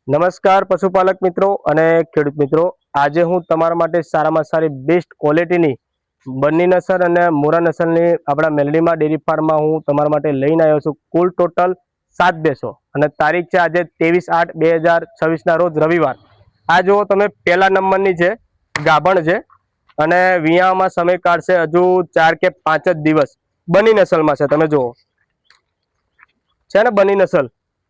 નમસ્કાર પશુપાલક મિત્રો અને ખેડૂત મિત્રો। આજે હું તમારા માટે સારામાં સારી બેસ્ટ ક્વોલિટીની બન્ની નસલ અને મોરા નસલની આપણા મેલડીમાં ડેરી ફાર્મમાં હું તમારા માટે લઈને આવ્યો છું। કુલ ટોટલ 7 ભેંસો અને તારીખ છે આજે 23/8/2026ના રોજ રવિવાર। આ જુઓ તમે પહેલા નંબરની છે, ગાભણ છે અને વિયામાં સમય કાઢશે હજુ 4 કે 5 જ દિવસ। બન્ની નસલમાં છે, તમે જુઓ છે ને બન્ની નસલ।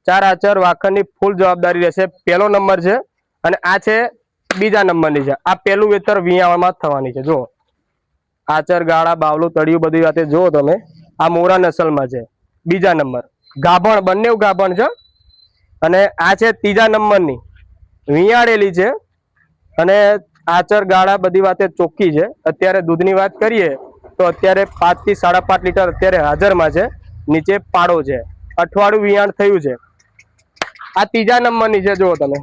4 આચર વાખણની ફૂલ જવાબદારી રહેશે। પહેલો નંબર છે અને આ છે બીજા નંબરની છે। આ પહેલું વેતર વિયામાં થવાની છે। જો આચર ગાળા બાવલું તળિયું બધી વાતે જુઓ તમે। આ મોરા નસલમાં છે, બીજા નંબર ગાભણ, બંને ગાભણ છે અને આ છે ત્રીજા નંબરની વિયાળેલી છે અને આચર ગાળા બધી વાતે ચોખ્ખી છે। અત્યારે દૂધની વાત કરીએ તો અત્યારે 5 થી 5.5 લીટર અત્યારે હાજરમાં છે। નીચે પાડો છે, અઠવાડિયું વિયાણ થયું છે। આ ત્રીજા નંબરની છે, જુઓ તમે।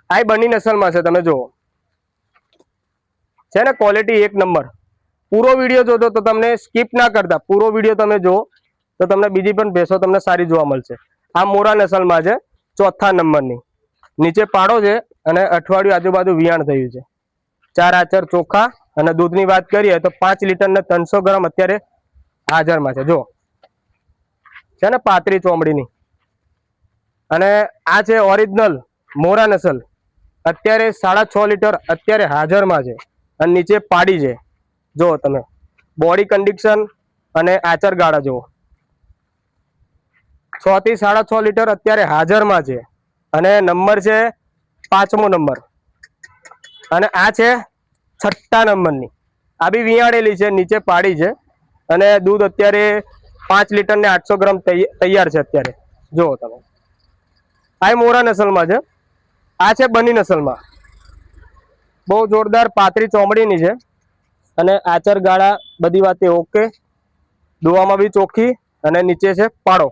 આ બન્ની નસલમાં છે, તમે જુઓ છે ને ક્વોલિટી એક નંબર। પૂરો વિડીયો જોતો તો તમને સ્કીપ ના કરતા પૂરો વિડીયો તમે જુઓ તો તમને બીજી પણ ભેંસો તમને સારી જોવા મળશે। આ મોરા નસલમાં છે, ચોથા નંબરની, નીચે પાડો છે અને અઠવાડિયું આજુબાજુ વિયાણ થયું છે। 4 આચર ચોખા અને દૂધની વાત કરીએ તો 5 લીટર ને 300 ગ્રામ અત્યારે હાજરમાં છે। જો છે ને પાતળી ચોમડીની અને આ છે ઓરિજિનલ મોરા નસલ। અત્યારે 6.5 લીટર અત્યારે હાજરમાં છે અને નીચે પાડી છે। જુઓ તમે બોડી કન્ડિશન અને આચર ગાળા જુઓ। 6 થી 6.5 લીટર અત્યારે હાજરમાં છે અને નંબર છે 5મો નંબર અને આ છે 6ઠ્ઠા નંબરની। આ બી વિયાણેલી છે, નીચે પાડી છે અને દૂધ અત્યારે 5 લીટર ને 800 ગ્રામ તૈયાર છે અત્યારે। જુઓ તમે આ મોરા નસલમાં છે, આ છે બન્ની નસલમાં। બહુ જોરદાર પાતળી ચોમડીની છે અને આચર ગાળા બધી વાતે ઓકે, દોવામાં બી ચોખ્ખી અને નીચે છે પાડો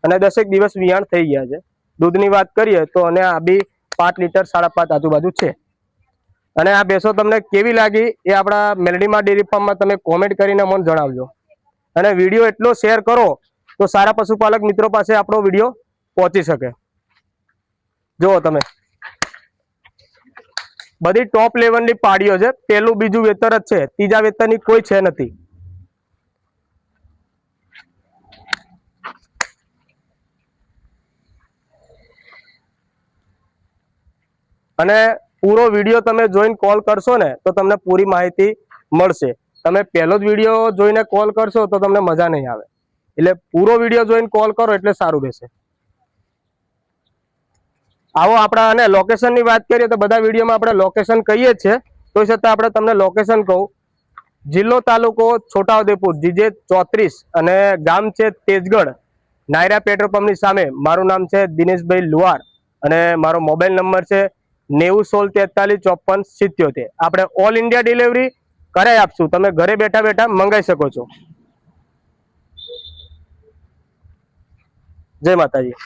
અને 10 દિવસ વિયાણ થઈ ગયા છે। દૂધની વાત કરીએ તો અને આ બી 5 લીટર 5.5 આજુબાજુ છે। અને આ ભેંસો તમને કેવી લાગી એ આપણા મેલડીમાં ડેરી ફાર્મમાં તમે કોમેન્ટ કરીને મને જણાવજો અને વિડીયો એટલો શેર કરો તો સારા પશુપાલક મિત્રો પાસે આપણો વિડીયો પહોંચી શકે। જુઓ તમે બધી ટોપ લેવલની પાડીઓ છે, પહેલું બીજું વેતર જ છે, ત્રીજા વેતરની કોઈ છે નથી। અને પૂરો વિડીયો તમે જોઈને કોલ કરશો ને તો તમને પૂરી માહિતી મળશે। તમે પહેલો જ વિડીયો જોઈને કોલ કરશો તો તમને મજા નહીં આવે, એટલે પૂરો વિડીયો જોઈને કોલ કરો એટલે સારું રહેશે। આવો આપણા અને લોકેશનની વાત કરીએ તો બધા વિડીયોમાં આપણે લોકેશન કહીએ જ છે, તો છતાં આપણે તમને લોકેશન કહું। જિલ્લો તાલુકો છોટાઉદેપુર GJ 34 અને ગામ છે તેજગઢ। નાયરા પેટ્રોલ પંપની સામે। મારું નામ છે દિનેશભાઈ લુહાર અને મારો મોબાઈલ નંબર છે 9016435477। આપણે ઓલ ઇન્ડિયા ડિલિવરી કરાવી આપશું, તમે ઘરે બેઠા બેઠા મંગાવી શકો છો। જય માતાજી।